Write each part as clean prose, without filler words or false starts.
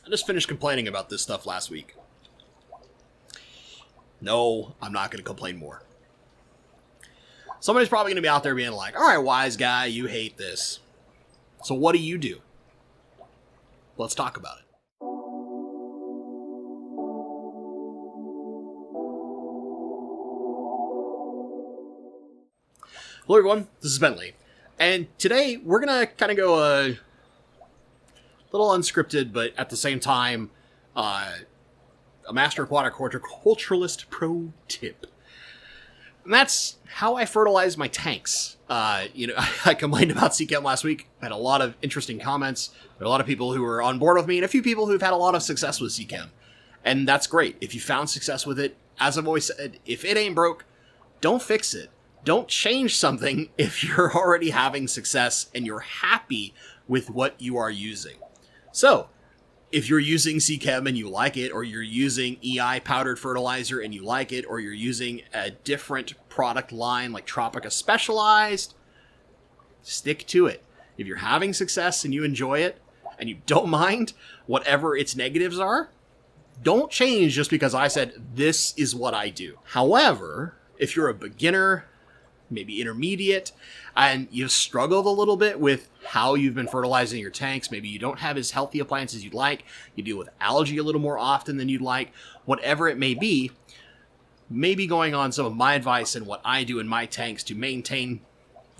I just finished complaining about this stuff last week. No, I'm not going to complain more. Somebody's probably going to be out there being like, all right, wise guy, you hate this. So what do? Let's talk about it. Hello everyone, this is Bentley. And today we're going to kind of go a little unscripted, but at the same time, a Master Aquatic Horticulturist pro tip. And that's how I fertilize my tanks. I complained about CChem last week. I had a lot of interesting comments. There are a lot of people who were on board with me and a few people who've had a lot of success with CChem. And that's great. If you found success with it, as I've always said, if it ain't broke, don't fix it. Don't change something if you're already having success and you're happy with what you are using. So, if you're using CChem and you like it, or you're using EI powdered fertilizer and you like it, or you're using a different product line like Tropica Specialized, stick to it. If you're having success and you enjoy it, and you don't mind whatever its negatives are, don't change just because I said this is what I do. However, if you're a beginner, maybe intermediate, and you've struggled a little bit with how you've been fertilizing your tanks, maybe you don't have as healthy a plants as you'd like, you deal with algae a little more often than you'd like, whatever it may be, maybe going on some of my advice and what I do in my tanks to maintain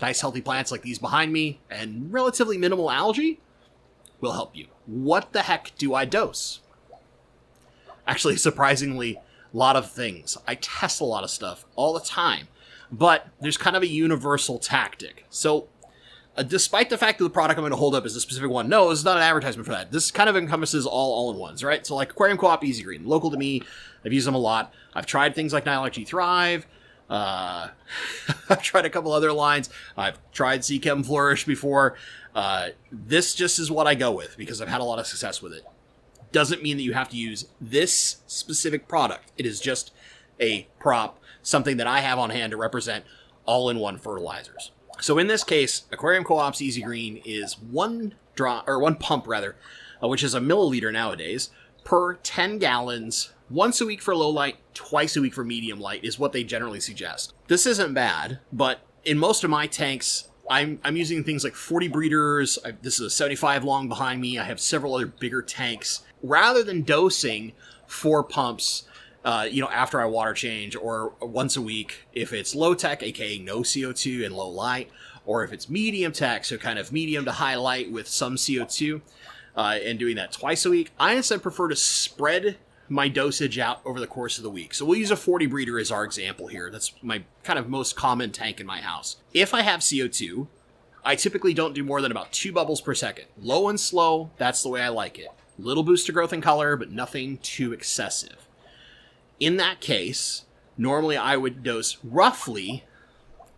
nice healthy plants like these behind me and relatively minimal algae will help you. What the heck do I dose? Actually, surprisingly, a lot of things. I test a lot of stuff all the time. But there's kind of a universal tactic. So, despite the fact that the product I'm going to hold up is a specific one, no, it's not an advertisement for that. This kind of encompasses all-in-ones, right? So, like Aquarium Co-op Easy Green, local to me, I've used them a lot. I've tried things like Nylon Thrive. I've tried a couple other lines. I've tried CChem Flourish before. This just is what I go with because I've had a lot of success with it. Doesn't mean that you have to use this specific product. It is just a prop, something that I have on hand to represent all-in-one fertilizers. So in this case, Aquarium Co-op's Easy Green is one pump, which is a milliliter nowadays, per 10 gallons, once a week for low light, twice a week for medium light is what they generally suggest. This isn't bad, but in most of my tanks, I'm using things like 40 breeders. This is a 75 long behind me. I have several other bigger tanks. Rather than dosing 4 pumps after I water change, or once a week, if it's low tech, aka no CO2 and low light, or if it's medium tech, so kind of medium to high light with some CO2, and doing that twice a week, I instead prefer to spread my dosage out over the course of the week. So we'll use a 40 breeder as our example here. That's my kind of most common tank in my house. If I have CO2, I typically don't do more than about 2 bubbles per second. Low and slow, that's the way I like it. Little boost to growth and color, but nothing too excessive. In that case, normally I would dose roughly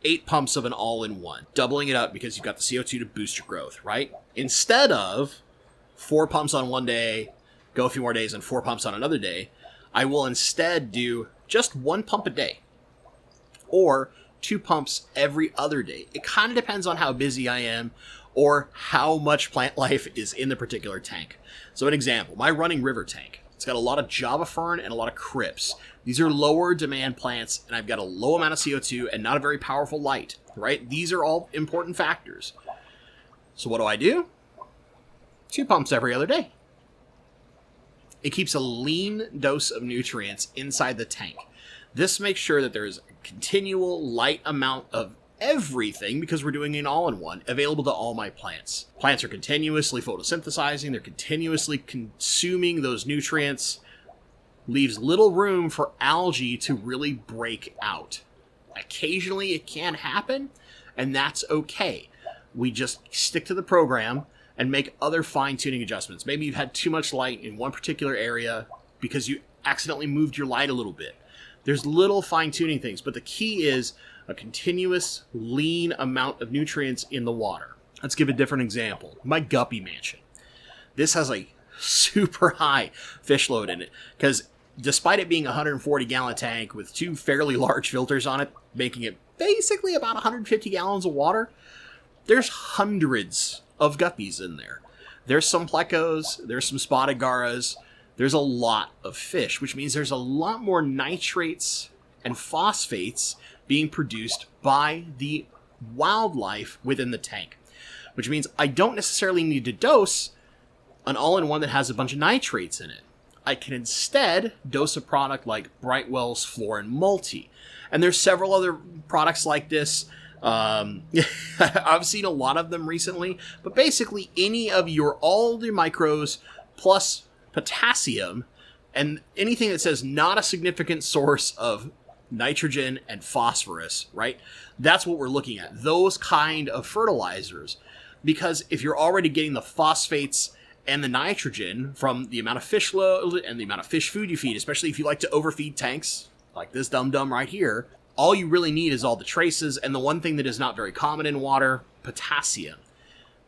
8 pumps of an all-in-one, doubling it up because you've got the CO2 to boost your growth, right? Instead of 4 pumps on one day, go a few more days, and 4 pumps on another day, I will instead do just 1 pump a day, or 2 pumps every other day. It kind of depends on how busy I am, or how much plant life is in the particular tank. So an example, my running river tank. It's got a lot of Java fern and a lot of crypts. These are lower demand plants, and I've got a low amount of CO2 and not a very powerful light, right? These are all important factors. So what do? 2 pumps every other day. It keeps a lean dose of nutrients inside the tank. This makes sure that there's a continual light amount of everything, because we're doing an all-in-one, available to all my plants. Plants are continuously photosynthesizing, they're continuously consuming those nutrients, leaves little room for algae to really break out. Occasionally it can happen, and that's okay. We just stick to the program and make other fine-tuning adjustments. Maybe you've had too much light in one particular area because you accidentally moved your light a little bit. There's little fine-tuning things, but the key is a continuous, lean amount of nutrients in the water. Let's give a different example. My guppy mansion. This has a super high fish load in it, because despite it being a 140-gallon tank with 2 fairly large filters on it, making it basically about 150 gallons of water, there's hundreds of guppies in there. There's some plecos, there's some spotted garas, there's a lot of fish, which means there's a lot more nitrates and phosphates being produced by the wildlife within the tank, which means I don't necessarily need to dose an all-in-one that has a bunch of nitrates in it. I can instead dose a product like Brightwell's Flora and Multi. And there's several other products like this. I've seen a lot of them recently, but basically all the micros plus potassium and anything that says not a significant source of nitrogen and phosphorus, right? That's what we're looking at. Those kind of fertilizers. Because if you're already getting the phosphates and the nitrogen from the amount of fish load and the amount of fish food you feed, especially if you like to overfeed tanks, like this dum-dum right here, all you really need is all the traces, and the one thing that is not very common in water, potassium.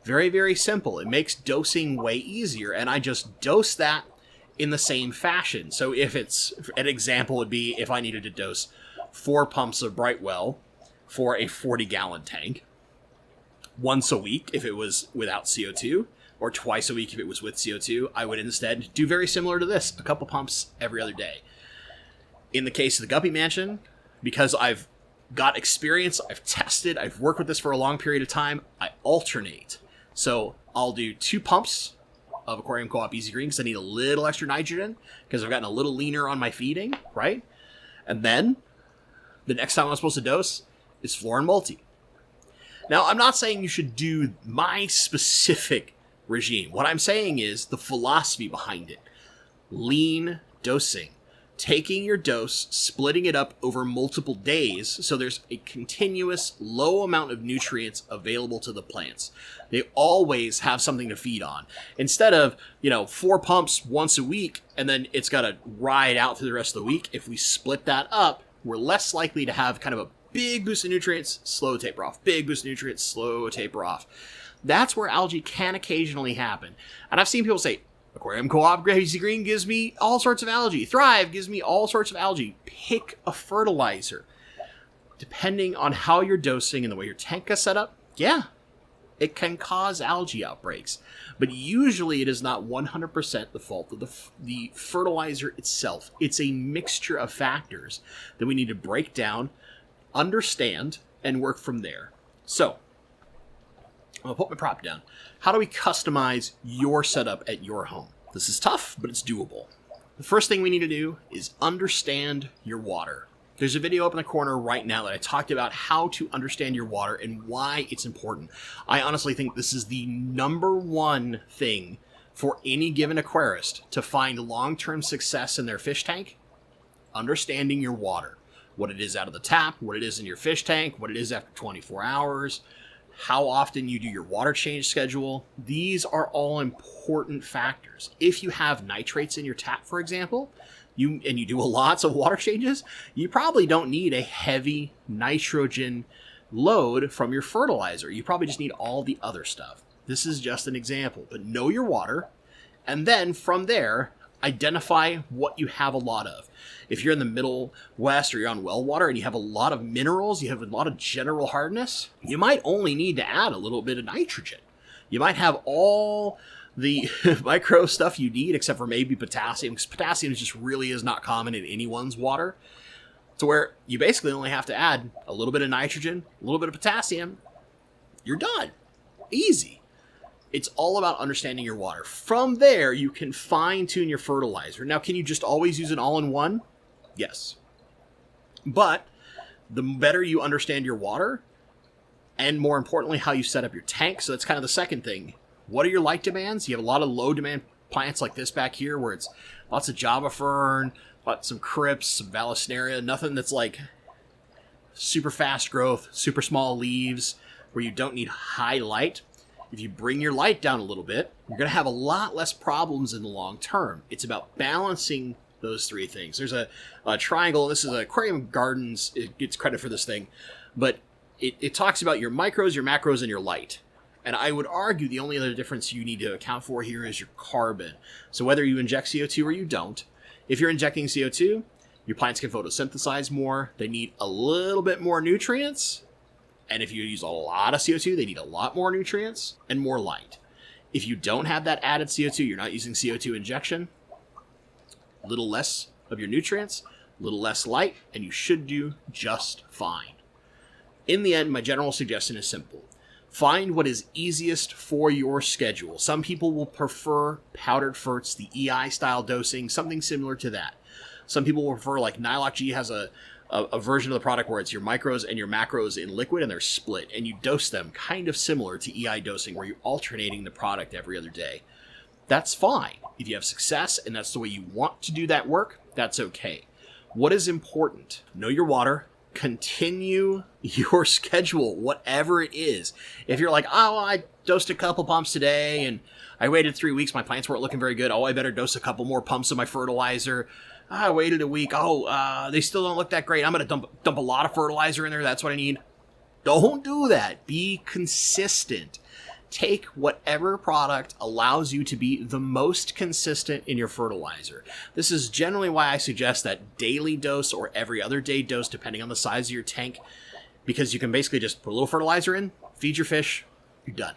Very, very simple. It makes dosing way easier, and I just dose that in the same fashion. So if it's, an example would be if I needed to dose 4 pumps of Brightwell for a 40-gallon tank, once a week if it was without CO2, or twice a week if it was with CO2, I would instead do very similar to this, a couple pumps every other day. In the case of the Guppy Mansion, because I've got experience, I've tested, I've worked with this for a long period of time, I alternate. So I'll do 2 pumps of Aquarium Co-op Easy Green because I need a little extra nitrogen because I've gotten a little leaner on my feeding, right? And then the next time I'm supposed to dose is Flora and Multi. Now, I'm not saying you should do my specific regime. What I'm saying is the philosophy behind it. Lean dosing. Taking your dose, splitting it up over multiple days so there's a continuous low amount of nutrients available to the plants. They always have something to feed on. Instead of, 4 pumps once a week and then it's got to ride out through the rest of the week, if we split that up, we're less likely to have kind of a big boost of nutrients, slow taper off. Big boost of nutrients, slow taper off. That's where algae can occasionally happen. And I've seen people say, Aquarium Co-op Easy Green gives me all sorts of algae. Thrive gives me all sorts of algae. Pick a fertilizer. Depending on how you're dosing and the way your tank is set up, yeah, it can cause algae outbreaks. But usually it is not 100% the fault of the fertilizer itself. It's a mixture of factors that we need to break down, understand, and work from there. So, I'm going to put my prop down. How do we customize your setup at your home? This is tough, but it's doable. The first thing we need to do is understand your water. There's a video up in the corner right now that I talked about how to understand your water and why it's important. I honestly think this is the number one thing for any given aquarist to find long-term success in their fish tank. Understanding your water. What it is out of the tap, what it is in your fish tank, what it is after 24 hours, how often you do your water change schedule. These are all important factors. If you have nitrates in your tap, for example, you do lots of water changes, you probably don't need a heavy nitrogen load from your fertilizer. You probably just need all the other stuff. This is just an example, but know your water, and then from there, identify what you have a lot of. If you're in the Middle West or you're on well water and you have a lot of minerals, you have a lot of general hardness, you might only need to add a little bit of nitrogen. You might have all the micro stuff you need except for maybe potassium, because potassium just really is not common in anyone's water, to where you basically only have to add a little bit of nitrogen, a little bit of potassium, you're done. Easy. It's all about understanding your water. From there, you can fine-tune your fertilizer. Now, can you just always use an all-in-one? Yes. But the better you understand your water, and more importantly, how you set up your tank, so that's kind of the second thing. What are your light demands? You have a lot of low-demand plants like this back here, where it's lots of Java fern, some crypts, some Vallisneria, nothing that's like super fast growth, super small leaves, where you don't need high light. If you bring your light down a little bit, you're going to have a lot less problems in the long term. It's about balancing those three things. There's a triangle. This is Aquarium Gardens. It gets credit for this thing. But it talks about your micros, your macros, and your light. And I would argue the only other difference you need to account for here is your carbon. So whether you inject CO2 or you don't, if you're injecting CO2, your plants can photosynthesize more. They need a little bit more nutrients. And if you use a lot of CO2, they need a lot more nutrients and more light. If you don't have that added CO2, you're not using CO2 injection, a little less of your nutrients, a little less light, and you should do just fine. In the end, my general suggestion is simple. Find what is easiest for your schedule. Some people will prefer powdered ferts, the EI style dosing, something similar to that. Some people will prefer, like Nylock G has a version of the product where it's your micros and your macros in liquid and they're split, and you dose them kind of similar to EI dosing where you're alternating the product every other day. That's fine. If you have success and that's the way you want to do that work, that's okay. What is important? Know your water. Continue your schedule, whatever it is. If you're like, oh, I dosed a couple pumps today and I waited 3 weeks, my plants weren't looking very good. Oh, I better dose a couple more pumps of my fertilizer. I waited a week. Oh, they still don't look that great. I'm going to dump a lot of fertilizer in there. That's what I need. Don't do that. Be consistent. Take whatever product allows you to be the most consistent in your fertilizer. This is generally why I suggest that daily dose or every other day dose, depending on the size of your tank, because you can basically just put a little fertilizer in, feed your fish, you're done.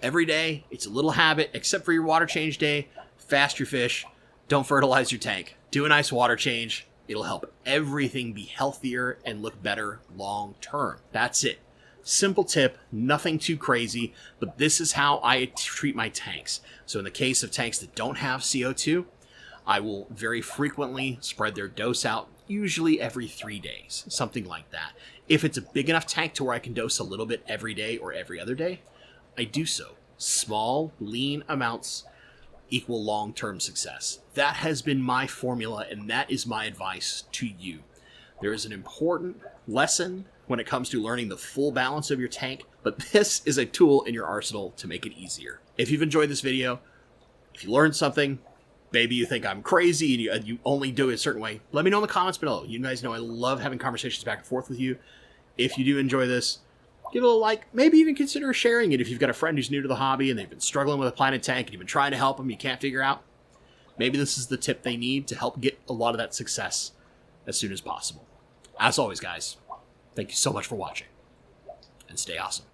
Every day, it's a little habit, except for your water change day. Fast your fish. Don't fertilize your tank. Do a nice water change. It'll help everything be healthier and look better long term. That's it. Simple tip, nothing too crazy, but this is how I treat my tanks. So in the case of tanks that don't have CO2, I will very frequently spread their dose out, usually every 3 days, something like that. If it's a big enough tank to where I can dose a little bit every day or every other day, I do so. Small, lean amounts equal long-term success. That has been my formula, and that is my advice to you. There is an important lesson when it comes to learning the full balance of your tank, but this is a tool in your arsenal to make it easier. If you've enjoyed this video, if you learned something, maybe you think I'm crazy and you only do it a certain way, let me know in the comments below. You guys know I love having conversations back and forth with you. If you do enjoy this, give it a like, maybe even consider sharing it if you've got a friend who's new to the hobby and they've been struggling with a planted tank and you've been trying to help them, you can't figure out. Maybe this is the tip they need to help get a lot of that success as soon as possible. As always, guys, thank you so much for watching, and stay awesome.